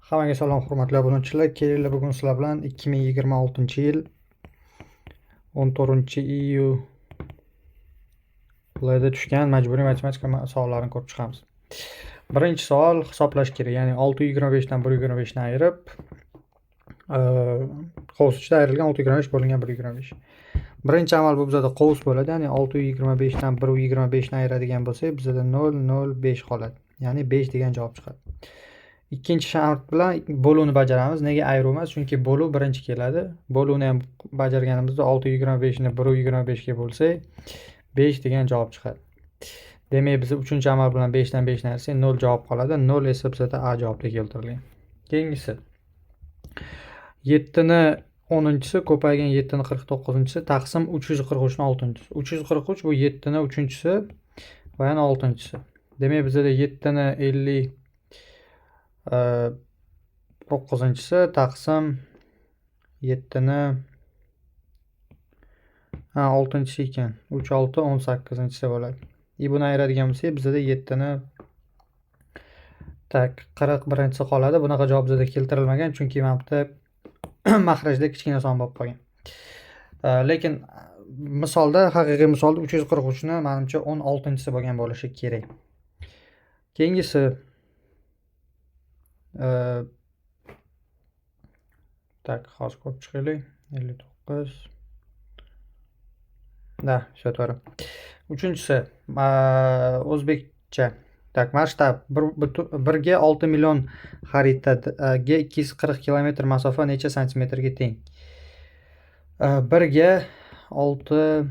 Hammaga salom, hurmatli obunachilar. Kelinglar, bugun sizlar bilan 2026-yil 14-iyul oyida tushgan majburiy matematika savollarini ko'rib chiqamiz. Birinchi savol hisoblash kerak, ya'ni 625 dan 125 ni ayirib, qovus ichida ayrilgan 625 bo'lingan 125. Birinchi amal bu bizada qovus bo'ladi, ya'ni 625 dan 125 ni ayiradigan bo'lsak, bizada 0, 0, 5 qoladi. Ya'ni 5 degan javob chiqadi. Ikkinchi shart bilan bo'luvni bajaramiz. Nega ayruv emas? Chunki bo'luv birinchi keladi. Bo'luvni ham bajarganimizda 625 ni 125 ga bo'lsak, 5 degan javob chiqadi. Demak, biz uchinchi amal bilan 5 dan 5 ni ayirsak 0 javob qoladi. 0 esa bizda A javobda keltirilgan. Keyingisi 7 ni 10-chisi ko'paygan 7 ni 49-chisi taqsim 343 ni 6-chisi. 343 bu 7 ni 3-chisi va yana 6-chisi. Demak, bizda 7 ni 50 9-chisi taqsim 7 ni 6-chisi ekan. 3 6 18-chisi bo'ladi. Buni ayiradigan bo'lsak, bizda 7 ni 41-chisi qoladi. Bunaqa javob bizda keltirilmagan, chunki mana bu mahrajda kichkina son bo'lib qolgan. Lekin misolda, haqiqiy misolda 343 ni menimcha 16-chisi bo'lgan bo'lishi kerak. Keyingisi hozir ko'rib chiqaylik. 59. Da, shu to'g'ri. Uchinchisi o'zbekcha. Masshtab 1 ga 6 million xaritaga 240 kilometr masofa necha santimetrga teng? 1 ga 6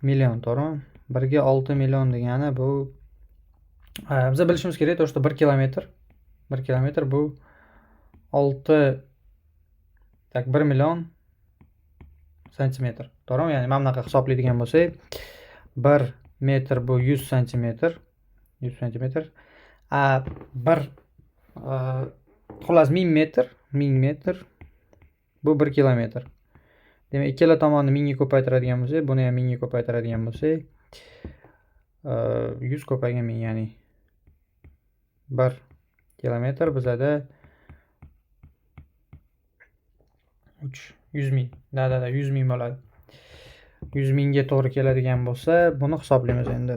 million, to'g'rimi? 1 ga 6 million degani bu biz bilishimiz kerak, to'g'ri, 1 kilometr. 1 kilometr bu 1 million santimetr. To'g'rimi? Ya'ni mana bunaqa hisoblaydigan bo'lsak, 1 metr bu 100 santimetr. 100 santimetr. 1000 metr, 1000 metr bu 1 kilometr. Demak, ikkala tomonni 1000 ga ko'paytiradigan bo'lsak, buni ham 1000 ga ko'paytiradigan bo'lsak, 100 ko'paygan 1000, ya'ni 1 kilometr bizada 100 ming. Da, 100 ming bo'ladi. 100 mingga to'g'ri keladigan bo'lsa, buni hisoblaymiz endi.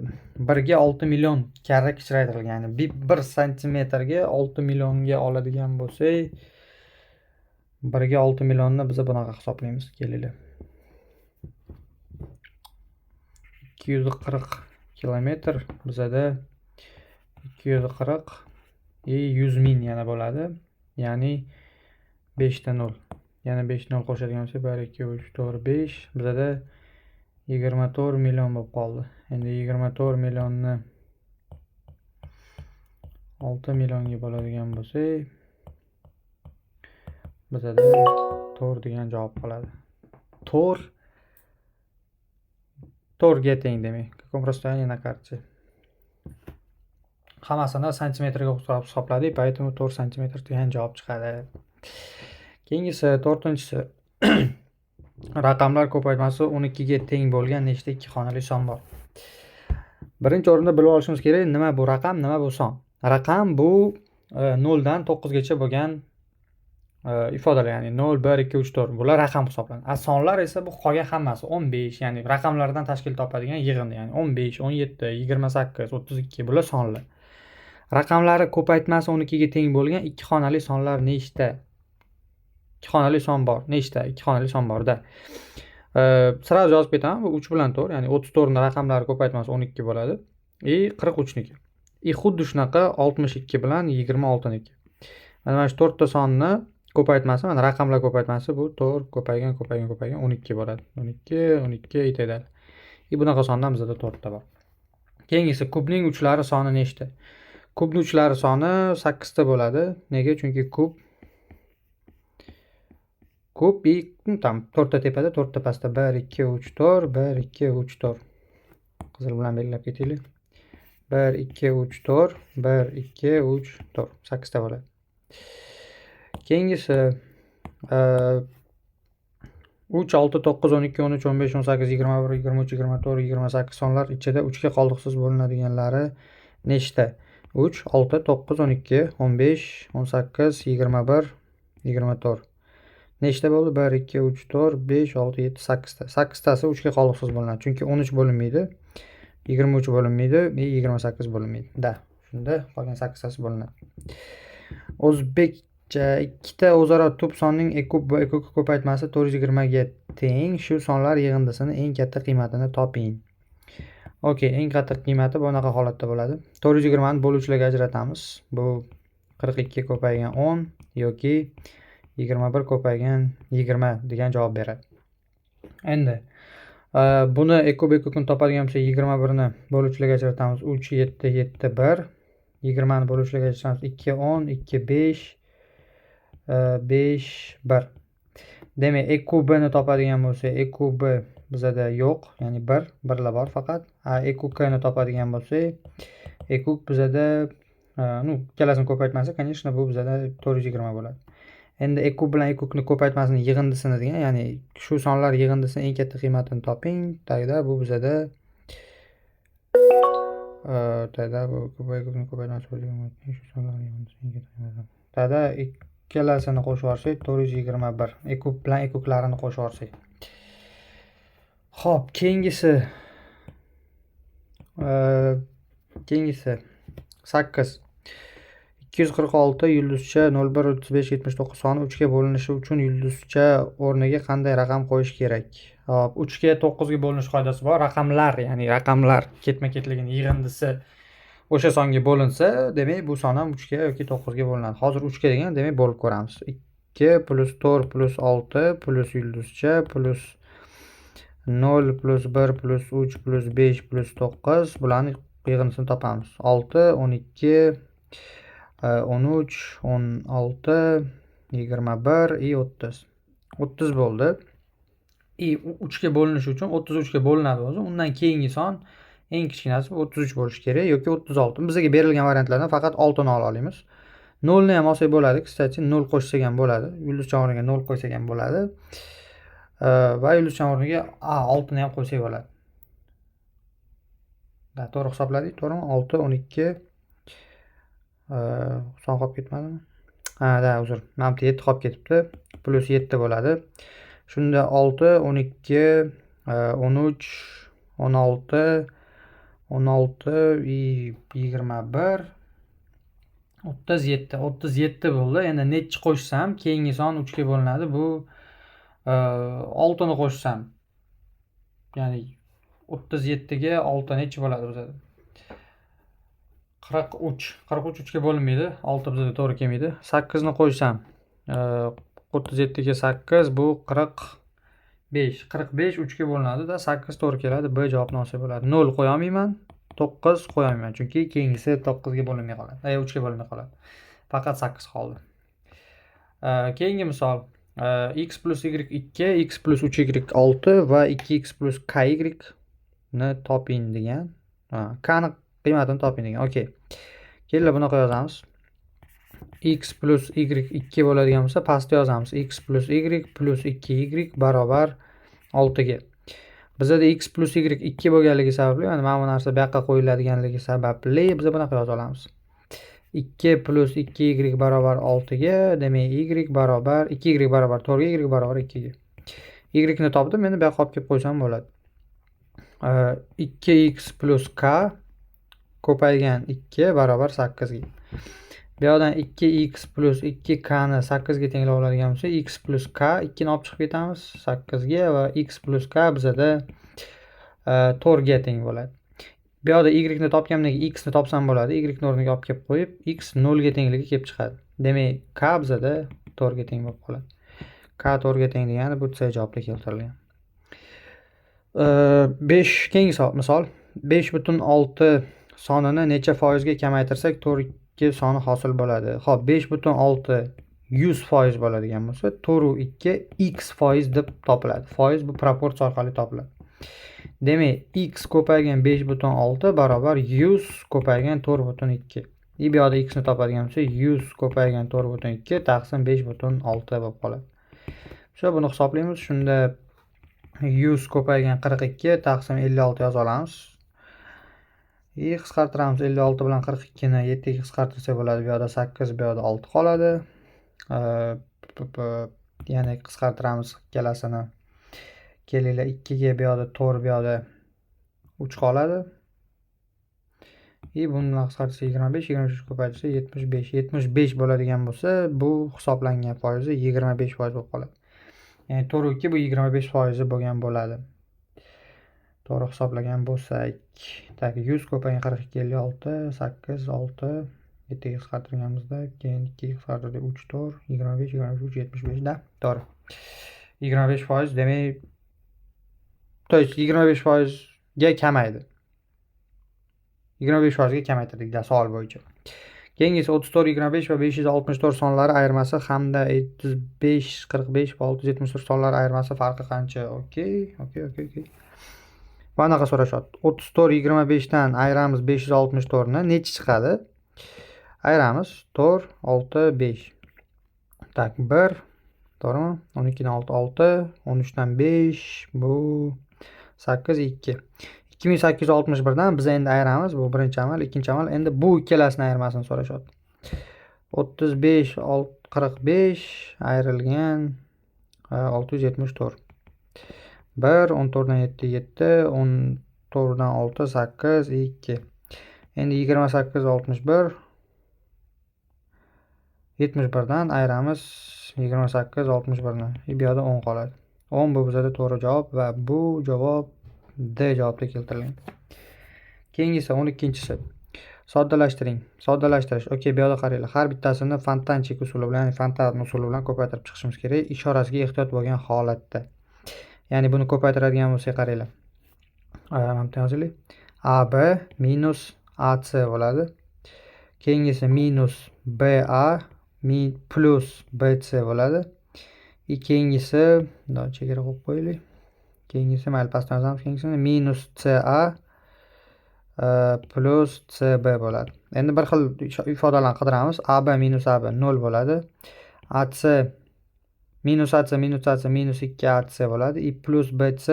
1 ga 6 million karra kichraytirilgan. Ya'ni 1 santimetrga 6 millionga oladigan bo'lsak, 1 ga 6 millionni biz bunaqa hisoblaymiz. Kelinglar. 240 kilometr bizada 240 100 ming yana bo'ladi. Ya'ni 5 ta 0. Yana 5 0 qo'shadigan bo'lsak, 1 2 3 4 5 bizada 24 million bo'lib qoldi. Endi 24 millionni 6 millionga bo'ladigan bo'lsak, bizada 4 degan javob qoladi. 4 ga teng demak. Каком расстоянии на карте? Hammasini santimetrga hisobladik, поэтому 4 santimetr degan javob chiqadi. Keyingisi 4-chisi raqamlar ko'paytmasi 12 ga teng bo'lgan nechta ikki xonali son bor? Birinchi o'rinda bilib olishimiz kerak, nima bu raqam, nima bu son. Raqam bu 0 dan 9 gacha bo'lgan ifodalar, ya'ni 0 1 2 3 4 bular raqam hisoblanadi. Sonlar esa bu qolgan hammasi 15, ya'ni raqamlardan tashkil topadigan yig'in, ya'ni 15, 17, 28, 32 bular sonlar. Raqamlari ko'paytmasi 12 ga teng bo'lgan ikki xonali sonlar nechta? Ikki xonali son bor. Nechta ikki xonali son borda? Sirasi yozib ketaman. Bu 3 bilan 4, ya'ni 34 ni raqamlari ko'paytmasi 12 bo'ladi. 43 niki. Xuddi shunaqa 62 bilan 26 niki. Mana shu 4 ta sonni ko'paytmasi, mana raqamlar ko'paytmasi bu 4 ko'paygan 12 bo'ladi. 12 aytadi. Bunaqa sondan bizda 4 ta bor. Keyingisi kubning uchlari soni nechta? Kubning uchlari soni 8 ta bo'ladi. Nega? Chunki kub 4 ta tepada, 4 ta pastda. 1 2 3 4, 1 2 3 4. Qizil bilan belgilab ketaylik. 1 2 3 4, 1 2 3 4. 8 ta bo'ladi. Keyingisi 3 6 9 12 13 15 18 21 23 24 28 sonlar ichida 3 ga qoldiqsiz bo'linadiganlari nechta? 3, 6, 9, 12, 15, 18, 21, 24. Nechta bo'ldi? 1, 2, 3, 4, 5, 6, 7, 8 ta. 8 tasi 3 ga qoliqsiz bo'linadi. Chunki 13 bo'linmaydi, 23 bo'linmaydi, 28 bo'linmaydi. Shunda qolgan 8 tasi bo'linadi. O'zbekcha ikkita o'zaro tub sonning ekub va ekuk ko'paytmasi 420 ga teng. Shu sonlar yig'indisining eng katta qiymatini toping. Okey, eng katta qiymati bunaqa holatda bo'ladi. 420 ni bo'luvchilarga ajratamiz. Bu 42 ko'paygan 10 yoki 21 ko'paygan 20 degan javob beradi. Endi buni ekubekukni topadigan bo'lsak 21 ni bo'luvchilarga ajratamiz. 3, 7, 7, 1. 20 ni bo'luvchilarga ajratamiz. 2, 10, 2, 5, 5, 1. Demak, ekubni topadigan bo'lsak, ekub bizada yo'q, ya'ni 1 la bor faqat. Ekukni topadigan bo'lsak, ekuk bizada ikkalasini ko'paytmasi, конечно, bu bizada 420 bo'ladi. Endi ekub bilan ekukni ko'paytmasining yig'indisini degan, ya'ni shu sonlar yig'indisining eng katta qiymatini toping. Tagida bu bizada bu ekubni ko'paytmasi shu sonlar yig'indisining eng katta qiymati. Tagida ikkalasini qo'shib yuborsak 421. Ekub bilan ekuklarini qo'shib yuborsak. Xo'p, keyingisi 8. 246 yulduzcha 013579 soni 3 ga bo'linishi uchun yulduzcha o'rniga qanday raqam qo'yish kerak? Hop, 3 ga 9 ga bo'linish qoidasi bor. Raqamlar, ya'ni raqamlar ketma-ketligining yig'indisi o'sha songa bo'linsa, demak bu son ham 3 ga yoki 9 ga bo'linadi. Hozir 3 ga degan, demak bo'lib ko'ramiz. 2 plus 4 plus 6 plus yulduzcha plus 0 plus 1 plus 3 plus 5 plus 9 bularning yig'indisini topamiz. 6, 12, 13, 16, 21, 30. 30 bo'ldi. 3 ga bo'linishi uchun 33 ga bo'linadi o'zi. Undan keyingi son eng kichkinasi 33 bo'lishi kerak yoki 36. Bizga berilgan variantlardan faqat 6 ni ola olamiz. 0 ni ham olsak bo'ladi. Kстати, 0 qo'shsak ham bo'ladi. Yulduzcha o'rniga 0 qo'ysak ham bo'ladi. Va yulduzcha o'rniga 6 ni ham qo'ysak bo'ladi. To'g'ri hisobladik, to'g'rimi? 6, 12 son qolib ketmadimi? Uzr. Mana 7 qolib ketibdi. Plus 7 bo'ladi. Shunda 6, 12, 13, 16, 16, 21, 37. 37 bo'ldi. Endi nechi qo'shsam, keyingi son 3 ga bo'linadi. Bu 6 ni qo'shsam, ya'ni 37 ga 6 nechi bo'ladi bizada? 43. 43 3 ga bo'linmaydi. 6 bizada to'g'ri kelmaydi. 8 ni qo'shsam, 37 ga 8 bu 45. 45 3 ga bo'linadi-da, 8 to'g'ri keladi. B javobni olsa bo'ladi. 0 qo'ya olmayman, 9 qo'ya olmayman, chunki keyingisi 9 ga bo'linmay qoladi. 3 ga bo'linmay qoladi. Faqat 8 qoldi. Keyingi misol x plus y 2, x plus 3y 6 va 2x plus ky ni toping degan. K ni qiymatini toping degan. Okey. Kelinglar bunaqa yozamiz. X plus y 2 bo'ladigan bo'lsa, pastda yozamiz. X plus y plus 2y barobar 6 ga. Bizada x plus y 2 bo'lganligi sababli, ya'ni mana bu narsa bu yoqqa qo'yiladiganligi sababli biz bunaqa yoza olamiz. 2 plus 2y barobar 6 ga, demak y barobar 2y barobar 4 ga, y barobar 2 ga. Y ni topdim, endi bu yoqqa olib kelib qo'ysam bo'ladi. 2x plus k ko'paygan 2 barobar 8 ga. Bu yerdan 2x plus 2k ni 8 ga tenglab oladigan bo'lsa, x plus k 2 ni olib chiqib ketamiz 8 ga va x plus k bizada 4 ga teng bo'ladi. Bu yerda y ni topganimdan keyin x ni topsam bo'ladi. Y ni o'rniga olib kelib qo'yib, x 0 ga tengligi kelib chiqadi. Demak, k bizada 4 ga teng bo'lib qoladi. K 4 ga teng degani bu C javobda keltirilgan. 5 keyingi misol 5,6 sonini necha foizga kamaytirsak 4 soni hosil bo'ladi. Xo'p, 5,6 100% bo'ladigan bo'lsa, 4 2 x foiz deb topiladi. Foiz bu proporsiya orqali topiladi. Demak, x ko'paygan 5,6 barobar 100 ko'paygan 4,2. Bu yerda x ni topadigan bo'lsa, 100 ko'paygan 4,2 taqsim 5,6 bo'lib qoladi. Buni hisoblaymiz. Shunda 100 ko'paygan 42 taqsim 56 yoza olamiz. qisqartiramiz. 56 bilan 42 ni 7 ga qisqartirsak bo'ladi. Bu yoqda 8, bu yoqda 6 qoladi. Yana qisqartiramiz ikkalasini. Kelinglar 2 ga, bu yoqda 4, bu yoqda 3 qoladi. Buni qisqartirsa 25, 23 ko'paytirsa 75. 75 bo'ladigan bo'lsa, bu hisoblangan foizi 25% bo'lib qoladi. Ya'ni 4 bu 25% bo'lgan bo'ladi. To'g'ri hisoblagan bo'lsak, 100 ko'paygan 42 56, 8 6, 7 ga qisqartirganimizda, keyin 2 ga qisqartirdik 3 4, 25 23 75 da. To'g'ri. 25% demak, to есть 25% ga kamaydi. 25% ga kamaytirdik da savol bo'yicha. Keyingisi 34 25 va 564 sonlari ayirmasi hamda 35 45 va 674 sonlari ayirmasi farqi qancha? Okey. Bunaqa so'rashyapti. 34 25 dan ayiramiz 564 ni nechi chiqadi? Ayiramiz 4 6 5. Tak 1, to'g'rimi? 12 dan 6 6, 13 dan 5, bu 8 2. 2861 dan biz endi ayiramiz. Bu birinchi amal, ikkinchi amal. Endi bu ikkalasini ayirmasini so'rashyapti. 35 45 ayrilgan 674. 1 14 dan 7 7, 14 dan 6 8 2. Endi 28 61 71 dan ayiramiz 28 61 ni. Bu yerda 10 qoladi. 10 bu bizda to'g'ri javob va bu javob D javobda keltirilgan. Keyingisi 12-si. Soddalashtiring. Soddalashtirish. Okey, bu yerda qaranglar. Har bittasini fontanchik usuli bilan, ya'ni fontan usuli bilan ko'paytirib chiqishimiz kerak. Ishorasiga ehtiyot bo'lgan holatda. Ya'ni buni ko'paytiradigan bo'lsak qaranglar. Mana bu yozaylik. AB minus AC bo'ladi. Keyingisi minus BA plus BC bo'ladi. Keyingisi, chegara qo'yib qo'yaylik. Keyingisi mayli pastdan yozamiz. Keyingisini minus CA plus CB bo'ladi. Endi bir xil ifodalarni qidiramiz. AB minus AB 0 bo'ladi. AC minus 2AC bo'ladi. Plus BC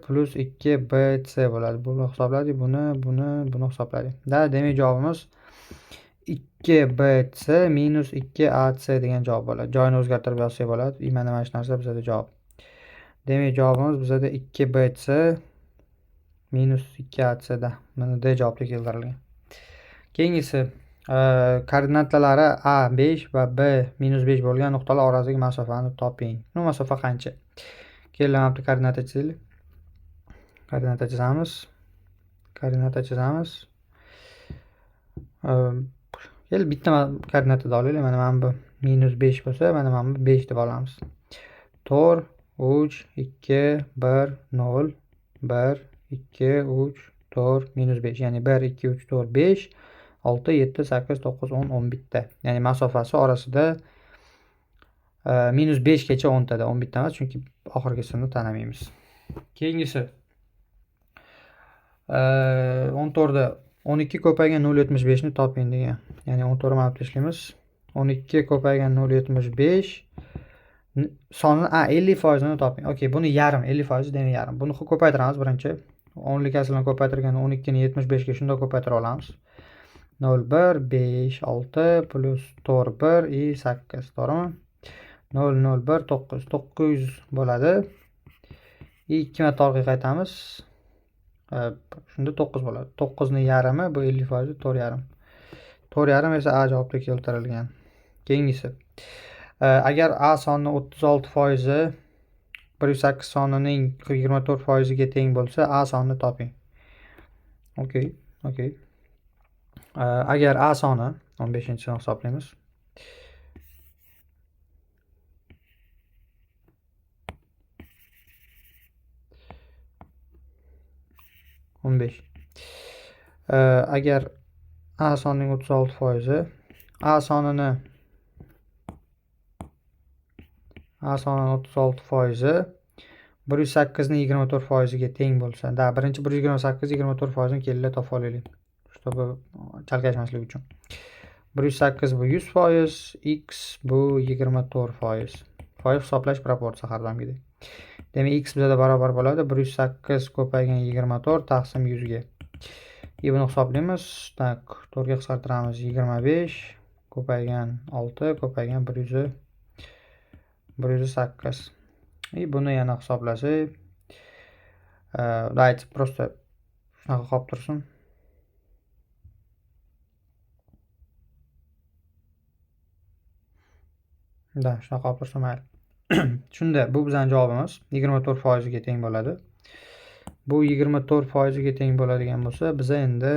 plus 2BC bo'ladi. Buni hisobladik, buni hisobladik. Demak javobimiz 2BC minus 2AC degan javob bo'ladi. Joyini o'zgartirib yozsak bo'ladi. Mana shu narsa bizda javob. Demak javobimiz bizda 2BC minus 2AC da. Mana D javobga keltirilgan. Keyingisi koordinatalari A5 va B-5 bo'lgan nuqtalar orasidagi masofani toping. Bu masofa qancha? Kelayapti koordinata chizaylik. Koordinata chizamiz. Bitta koordinatada olaylik. Mana bu -5 bo'lsa, mana bu 5 deb olamiz. 4 3 2 1 0 1 2 3 4 -5. Ya'ni 1 2 3 4 5 6 7 8 9 10 11 ta. Ya'ni masofasi orasida -5 gacha 10 tada, 11 ta emas, chunki oxirgisini tanamaymiz. Keyingisi 14 da 12 ko'paygan 0.75 ni toping degan. Ya'ni 14 ni olib tashlaymiz. 12 ko'paygan 0.75 sonni 50% ni toping. Okey, buni yarim, 50% demak yarim. Buni ko'paytiramiz birinchi. 10 lik aslini ko'paytirganda 12 ni 75 ga shunday ko'paytira olamiz. 0 1 5 6 plus 4 1 8, to'g'rimi? 0 0 1 9 900 bo'ladi. 2 marta orqaga qaytamiz. Shunda 9 bo'ladi. 9 ni yarimi bu 50%, 4,5. 4,5 esa A javobga keltirilgan. Keyingisi. Agar A soni 36%, 108 sonining 24% ga teng bo'lsa, A sonini toping. Okey. Agar A soni 15-sini hisoblaymiz. Agar A sonining 36%, A sonini 36%, 108 ning 24% ga teng bo'lsa, birinchi 128 24% ni kelinglar topib olaylik. Чтобы chalkashmaslik uchun. 108 bu 100%, x bu 24%. Foiz hisoblash proporsiya har doimgidek. Demak, x bizda barobar bo'ladi 108 ko'paygan 24 taqsim 100 ga. Buni hisoblaymiz. Tak, 4 ga qisqartiramiz. 25 ko'paygan 6 ko'paygan 108. Buni yana hisoblasak, давайте просто shunaqa qolib tursin. Shunaqa qolib tursin, mayli. Shunda bu bizning javobimiz 24% ga teng bo'ladi. Bu 24% ga teng bo'ladigan bo'lsa, biz endi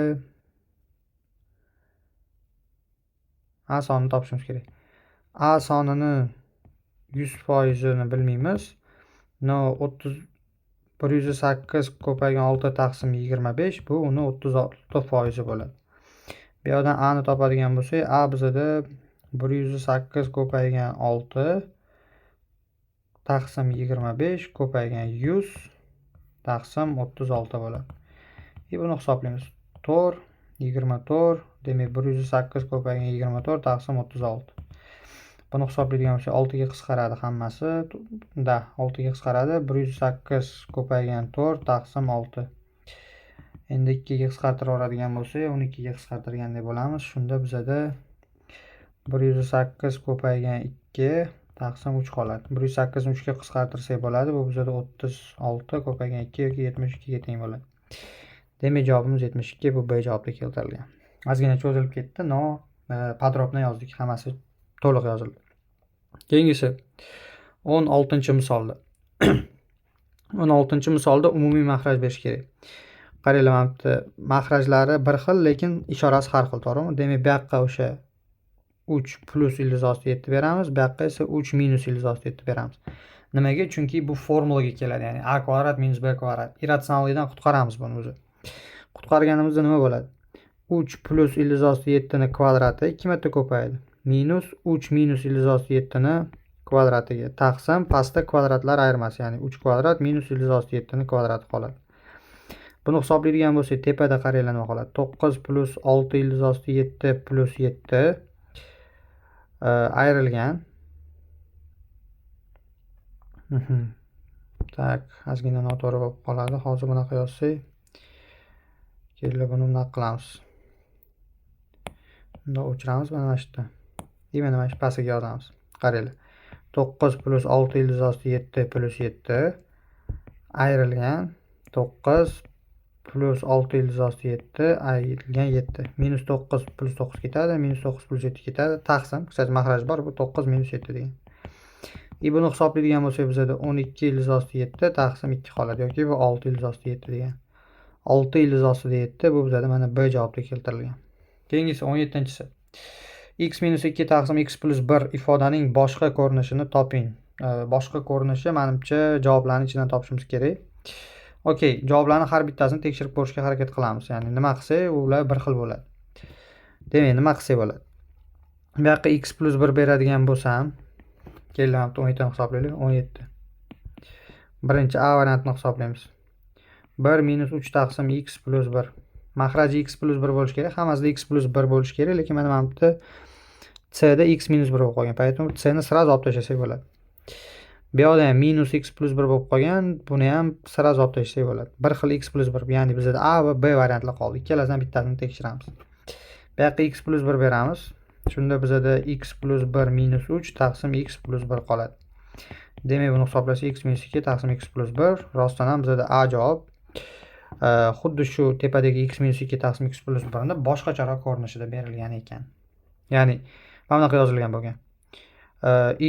A sonini topishimiz kerak. A sonini 100% ni bilmaymiz. 108 ko'paygan 6 taqsim 25 bu uni 36% bo'ladi. Bu yerdan A ni topadigan bo'lsak, A bizada 108 ko'paygan 6 taqsim 25 ko'paygan 100 taqsim 36 bo'ladi. Buni hisoblaymiz. 4 24 demak 108 ko'paygan 24 taqsim 36. Buni hisoblaydigan bo'lsak 6 ga qisqaradi hammasi. 6 ga qisqaradi. 108 ko'paygan 4 taqsim 6. Endi 2 ga qisqartirib oladigan bo'lsak, 12 ga qisqartirgandek bo'lamiz. Shunda bizada 108 ko'paygan 2 taqsim 3 qoladi. 108 ni 3 ga qisqartirsak bo'ladi. Bu bizada 36 ko'paygan 2 yoki 72 ga teng bo'ladi. Demak, javobimiz 72. Bu B javobda keltirilgan. Ozgina cho'zilib ketdi, no podrobno yozdik. Hammasi to'liq yozildi. Keyingisi 16-misolda. 16-misolda umumiy maxraj berish kerak. Qaranglar, mana bu maxrajlari bir xil, lekin ishorasi har xil, to'g'rimi? Demak, bu yoqqa o'sha 3 plus ildiz osti 7 beramiz, bu yoqqa esa 3 minus ildiz osti 7 beramiz. Nimaga? Chunki bu formulaga keladi, ya'ni a kvadrat minus b kvadrat. Irratsionallikdan qutqaramiz buni o'zi. Qutqarganimizda nima bo'ladi? 3 plus ildiz osti 7 ni kvadrati 2 marta ko'payadi. Minus 3 minus ildiz osti 7 ni kvadratiga taqsim pastda kvadratlar ayirmasi, ya'ni 3 kvadrat minus ildiz osti 7 ni kvadrati qoladi. Buni hisoblaydigan bo'lsak, tepada qaranglar nima qoladi? 9 plus 6 ildiz osti 7 plus 7 ayrilgan. Tak, ozgina noto'g'ri bo'lib qoladi. Hozir bunaqa yozsak, keyin buni bunaqa qilamiz. Bunda o'chiramiz mana shu yerda. Mana mana shu pastiga yozamiz. Qaranglar. 9 plus 6 ildiz osti 7 plus 7 ayrilgan 9 plus 6 ildiz osti 7 ayrilgan 7. Minus 9 plus 9 ketadi, minus 9 plus 7 ketadi. Taqsim, qisqacha maxraj bor, bu 9 minus 7 degan. Buni hisoblaydigan bo'lsak, bizda 12 ildiz osti 7 taqsim 2 qoladi yoki bu 6 ildiz osti 7 degan. 6 ildiz ostida 7 bu bizda mana B javobda keltirilgan. Keyingisi 17-si. X minus 2 taqsim x plus 1 ifodaning boshqa ko'rinishini toping. Boshqa ko'rinishi menimcha javoblarning ichidan topishimiz kerak. Okey, javoblarning har bittasini tekshirib ko'rishga harakat qilamiz. Ya'ni nima qilsak, ular bir xil bo'ladi. Demak, nima qilsak bo'ladi? Bu yoqqa x plus 1 beradigan bo'lsam, keling, 17 ni hisoblaylik. 17. Birinchi A variantini hisoblaymiz. 1 minus 3 taqsim x plus 1. Maxraji x plus 1 bo'lishi kerak. Hammasida x plus 1 bo'lishi kerak, lekin mana bu yerda C da x minus 1 bo'lib qolgan. Поэтому C ni sразу olib tashlasak bo'ladi. Bu yerda ham minus x plus 1 bo'lib qolgan, buni ham sразу olib tashlasak bo'ladi. Bir xil x plus 1, ya'ni bizda A va B variantlar qoldi. Ikkalasidan bittasini tekshiramiz. Bu yoqqa x plus 1 beramiz. Shunda bizda x plus 1 minus 3 taqsim x plus 1 qoladi. Demak, buni hisoblasak x minus 2 taqsim x plus 1. Rostdan ham bizda A javob. Xuddi shu tepadagi x minus 2 taqsim x plus 1 ni boshqacharoq ko'rinishida berilgan ekan. Ya'ni mana bunaqa yozilgan bo'lgan.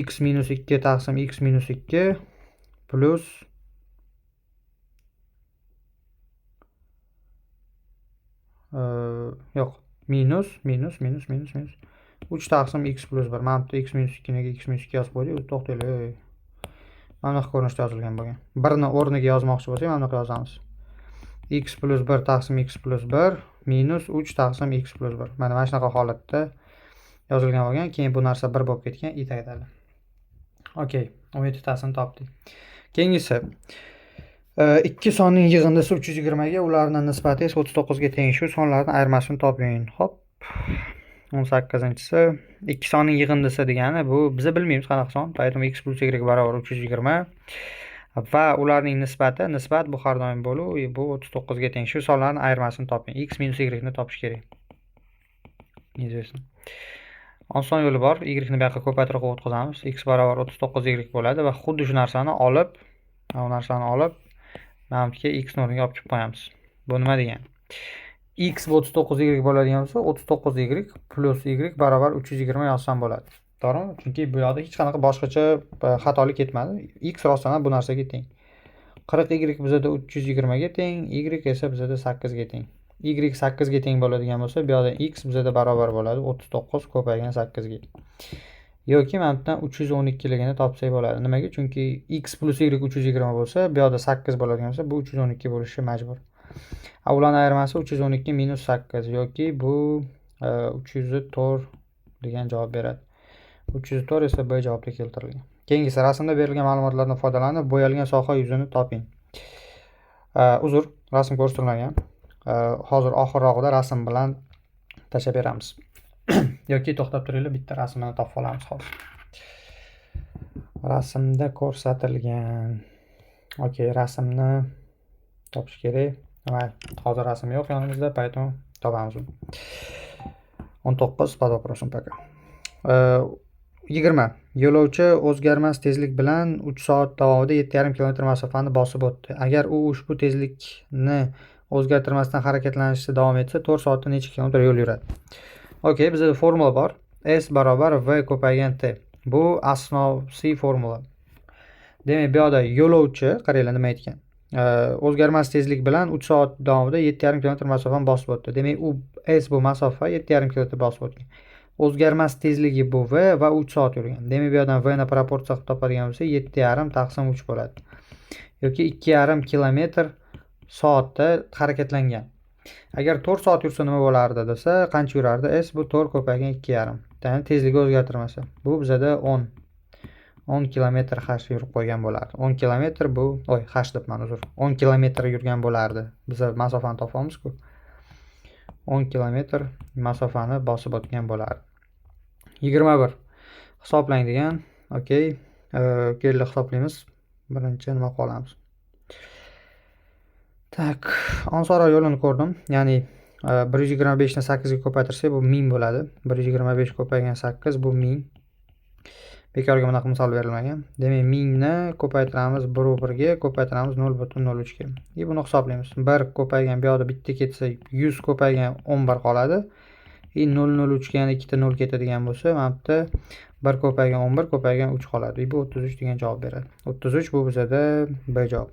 X minus 2 taqsim x minus 2 plus yo'q, minus 3 taqsim x plus 1. Mana bu x minus 2 niga x minus 2 yozib qo'ydik? To'xtaylik. Mana bunaqa ko'rinishda yozilgan bo'lgan. 1 ni o'rniga yozmoqchi bo'lsak, mana bunaqa yozamiz. X plus 1 taqsim x plus 1 minus 3 taqsim x plus 1. Mana shunaqa holatda yozilgan bo'lgan. Keyin bu narsa 1 bo'lib ketgan, aytadi. Okey, 17 tasini topdik. Keyingisi 2 sonning yig'indisi 320 ga, ularning nisbati esa 39 ga teng. Shu sonlarning ayirmasini toping. Hop. 18-si 2 sonning yig'indisi degani bu biz bilmaymiz qanaqa son. Поэтому x plus y barobar 320. va ularning nisbat bu har doim bo'luv, bu 39 ga teng. Shu sonlarning ayirmasini toping. X minus y ni topish kerak. Izleysin. Oson yo'li bor. Y ni bu yoqqa ko'paytirib o'tkazamiz. X barobar 39y bo'ladi va xuddi shu narsani olib, mana bu yerga x o'rniga olib kelib qo'yamiz. Bu nima degani? X bu 39y bo'ladigan bo'lsa, 39y plus y barobar 320 yozsam bo'ladi. To'g'rimi? Chunki bu yoqda hech qanaqa boshqacha xatolik ketmadi. X rostdan bu narsaga teng. 40y bizada 320 ga teng, y esa bizada 8 ga teng. Y 8 ga teng bo'ladigan bo'lsa, bu yoqda x bizada barobar bo'ladi 39 ko'paygan 8 ga. Yoki mana bundan 312 ligini topsak bo'ladi. Nimaga? Chunki x plus y 320 bo'lsa, bu yoqda 8 bo'ladigan bo'lsa, bu 312 bo'lishi majbur. Ularning ayirmasi 312 minus 8 yoki bu 304 degan javob beradi. 304 esa B javobda keltirilgan. Keyingisi rasmda berilgan ma'lumotlardan foydalanib bo'yalgan soha yuzini toping. Uzr, rasm ko'rsatilmagan. Hozir oxirrog'ida rasm bilan tashlab beramiz. Yoki to'xtab turinglar, bitta rasmni topib olamiz hozir. Rasmda ko'rsatilgan. Okey, rasmni topish kerak. Hozir rasm yo'q yonimizda, поэтому topamiz uni. 19 под вопросом пока. 20. Yo'lovchi o'zgarmas tezlik bilan 3 soat davomida 7,5 km masofani bosib o'tdi. Agar u ushbu tezlikni o'zgartirmasdan harakatlanishda davom etsa, 4 soatda necha kilometr yo'l yuradi? Okey, bizda formula bor. S barobar V ko'paygan T. Bu asosiy formula. Demak, bu yerda yo'lovchi, qaranglar nima aytgan. O'zgarmas tezlik bilan 3 soat davomida 7,5 km masofani bosib o'tdi. Demak, u S bu masofa 7,5 km bosib o'tgan. O'zgarmas tezligi bu V va 3 soat yurgan. Demak, bu yerdan V ni proporsiya qilib topadigan bo'lsa, 7,5 taqsim 3 bo'ladi. Yoki 2,5 km soatda harakatlangan. Agar 4 soat yursa nima bo'lardi desa, qancha yurardi? S bu 4 ko'paygan 2,5. Ya'ni tezligi o'zgartirmasa. Bu bizada 10 km h yurib qo'ygan bo'lardi. 10 km bu, h debman, uzr. 10 km yurgan bo'lardi. Biz masofani topamiz-ku. 10 km masofani bosib o'tgan bo'lardi. 21. Hisoblang degan. Okey. Kelib hisoblaymiz. Birinchi nima qolamiz? Tak, Onsoro yo'lini ko'rdim. Ya'ni 125 ni 8 ga ko'paytirsak, bu 1000 bo'ladi. 125 ko'paygan 8 bu 1000. Bekorga bunaqa misol berilmagan. Demak, 1000 ni ko'paytiramiz 1/1 ga, ko'paytiramiz 0,03 ga. Buni hisoblaymiz. 1 ko'paygan bu yoqda bitta ketsa, 100 ko'paygan 11 qoladi. 0,03 ga yana ikkita 0 ketadigan bo'lsa, mana bu yerda 1 ko'paygan 11 ko'paygan 3 qoladi. Bu 33 degan javob beradi. 33 bu bizada B javob.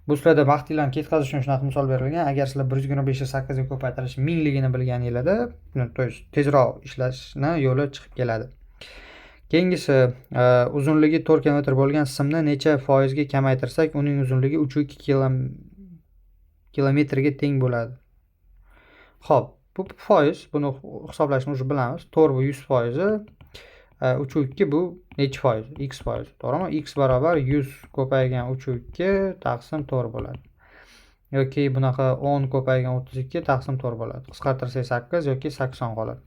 Bu sizlarda vaqtinglarni ketkazish uchun shunaqa misol berilgan. Agar sizlar 125 ni 8 ga ko'paytirish 1000 ligini bilganingizda, to есть tezroq ishlashni yo'li chiqib keladi. Keyingisi, uzunligi 4 km bo'lgan simni necha foizga kamaytirsak, uning uzunligi 3,2 kilometrga teng bo'ladi. Xo'p, bu foiz, buni hisoblashni o'zi bilamiz. 4 bu 100%, 3,2 bu necha foiz? X foiz. To'g'rimi? X barobar 100 ko'paygan 3,2 taqsim 4 bo'ladi. Yoki bunaqa 10 ko'paygan 32 taqsim 4 bo'ladi. Qisqartirsak 8 yoki 80 qoladi.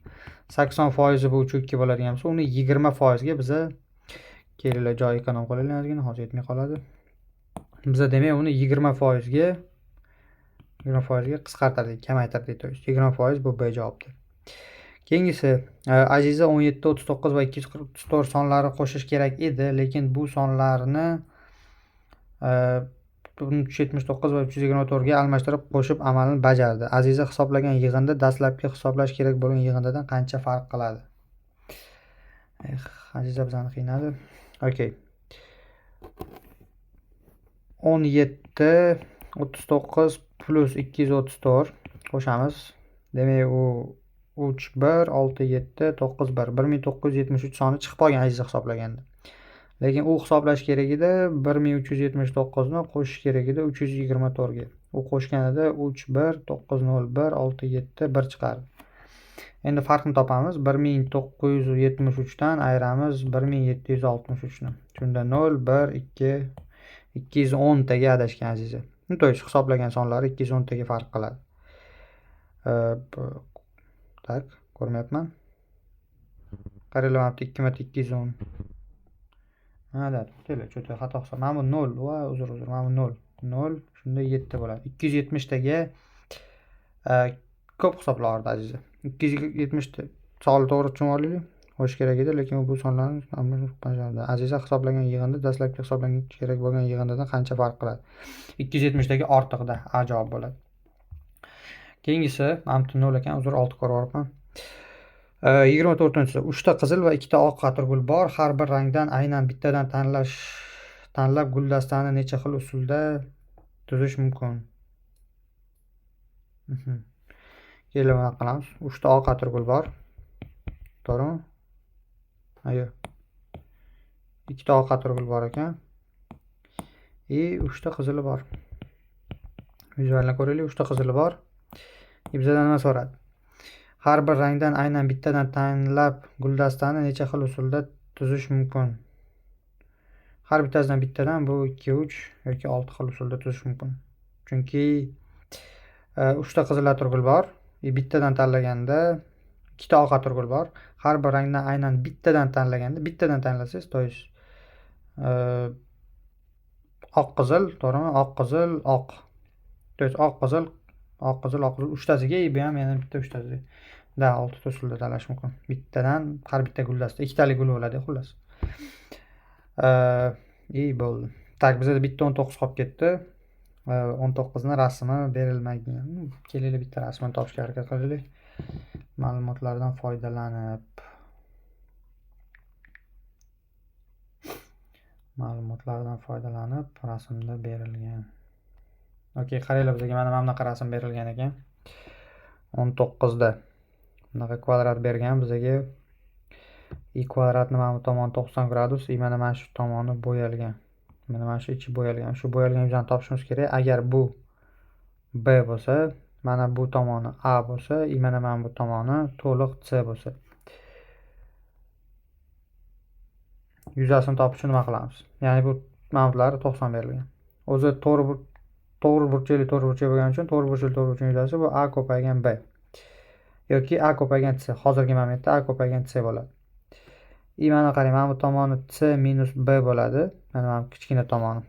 80% bu 3,2 bo'ladigan bo'lsa, uni 20% ga biza kelinglar joy ekonom qilaylik ozgina, hozir yetmay qoladi. Biza demak uni 20% ga qisqartirdik, kamaytirdik, to есть 20% bu B javobdir. Keyingisi, Aziza 17, 39 va 244 sonlari qo'shish kerak edi, lekin bu sonlarni 379 va 324 ga almashtirib qo'shib amalni bajardi. Aziza hisoblagan yig'inda dastlabki hisoblash kerak bo'lgan yig'indadan qancha farq qiladi? Aziza bizani qiynadi. Okey. 17 39 plus 234 qo'shamiz. Demak, u 3 1 6 7 9 1 1973 soni chiqib qolgan Aziza hisoblaganda. Lekin u hisoblash kerak edi 1379 ni qo'shish kerak edi 324 ga. U qo'shganida 3 1 901 6 7 1 chiqardi. Endi farqni topamiz. 1973 dan ayiramiz 1763 ni. Shunda 0 1 2 210 taga adashgan Aziza. To есть hisoblagan sonlari 210 taga farq qiladi. Tak, ko'rmayapman. Qaranglar, 2 marta 210. da to'xtanglar, cho'ta xato qilsam. Mana bu 0. Voy, uzr, mana bu 0. 0, shunda 7 bo'ladi. 270 taga ko'p hisoblardi aziza. 270 ta savol to'g'ri tushunib olaylik. Bo'lish kerak edi, lekin bu sonlarni bajardi. Aziza hisoblagan yig'inda dastlabki hisoblangan kerak bo'lgan yig'indan qancha farq qiladi? 270 taga ortiqda A javob bo'ladi. Keyingisi, mana 0 ekan, uzr 6 ko'rib olibman. 24-si 3 ta qizil va 2 ta oq atirgul bor. Har bir rangdan aynan bittadan tanlab guldastani necha xil usulda tuzish mumkin? Keling, buni qilamiz. 3 ta oq atirgul bor. To'g'rimi? Ayo. 2 ta oq atirgul bor ekan. 3 ta qizili bor. Vizualni ko'raylik, 3 ta qizili bor. Bizdan nima so'radi? Har bir rangdan aynan bittadan tanlab guldastani necha xil usulda tuzish mumkin? Har bittasidan bittadan bu 2, 3 yoki 6 xil usulda tuzish mumkin. Chunki 3 ta qizil atirgul bor. Bittadan tanlaganda 2 ta oq atirgul bor. Har bir rangdan aynan bittadan tanlasangiz, to есть oq qizil, to'g'rimi? Oq qizil, oq. To есть oq qizil, 3tasiga, bu ham yana bitta 3tasiga. 6 ta usulda tanlash mumkin. Bittadan har bitta guldasta 2 talik gul bo'ladi, xullas. Bo'ldi. Tak, bizda bitta 19 qolib ketdi. 19 ni rasmi berilmagan. Kelaylik, bitta rasmini topishga harakat qilaylik. Ma'lumotlardan foydalanib rasmda berilgan. Okey, qaranglar, bizga mana bunaqa rasm berilgan ekan. 19 da bunaqa kvadrat bergan bizga. I kvadratni mana bu tomoni 90 gradus, mana shu tomoni bo'yalgan. Mana shu ichi bo'yalgan. Shu bo'yalgan yuzani topishimiz kerak. Agar bu B bo'lsa, mana bu tomoni A bo'lsa, mana bu tomoni to'liq C bo'lsa, yuzasini topish uchun nima qilamiz? Ya'ni bu ma'lumotlar 90 berilgan. O'zi to'g'ri burchakli bo'lgani uchun to'g'ri burchakli yuzasi bu A ko'paygan B yoki A ko'paygan C. Hozirgi momentda A ko'paygan C bo'ladi. Mana qarang, mana bu tomoni C minus B bo'ladi. Mana kichkina tomoni.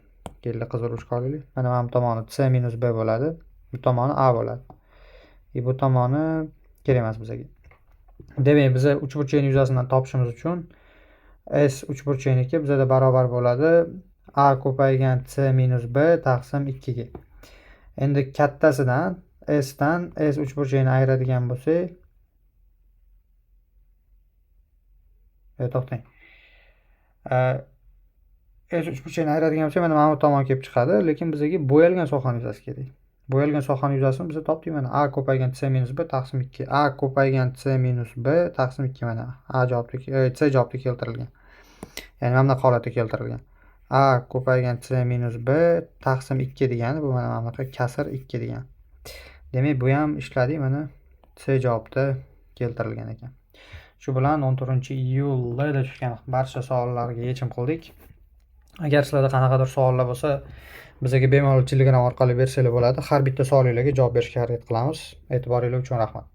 Keldi, qizil uch qolaylik. Mana bu tomoni C minus B bo'ladi. Bu tomoni A bo'ladi. Bu tomoni kerak emas bizga. Demak, biz uchburchakning yuzasidan topishimiz uchun S uchburchakniki bizda barobar bo'ladi A ko'paygan C minus B taqsim 2 ga. Endi kattasidan S dan S uchburchagini ayiradigan bo'lsak, to'xtang. S uchburchagini ayiradigan bo'lsak, mana bu tomon kelib chiqadi, lekin bizga bo'yalgan sohaning yuzasi kerak. Bo'yalgan sohaning yuzasini biz topdik. Mana A ko'paygan C minus B taqsim 2. A ko'paygan C minus B taqsim 2 mana A javobda, C javobda keltirilgan. Ya'ni mana bu holatda keltirilgan. A ko'paygan C minus B taqsim 2 degani bu mana bunaqa kasr 2 degan. Demak, bu ham ishladi, mana C javobda keltirilgan ekan. Shu bilan 14-iyulda tushgan barcha savollarga yechim qildik. Agar sizlarda qanaqadir savollar bo'lsa, bizga bemalol Telegram orqali bersanglar bo'ladi. Har bitta savolingizga javob berishga harakat qilamiz. E'tiboringiz uchun rahmat.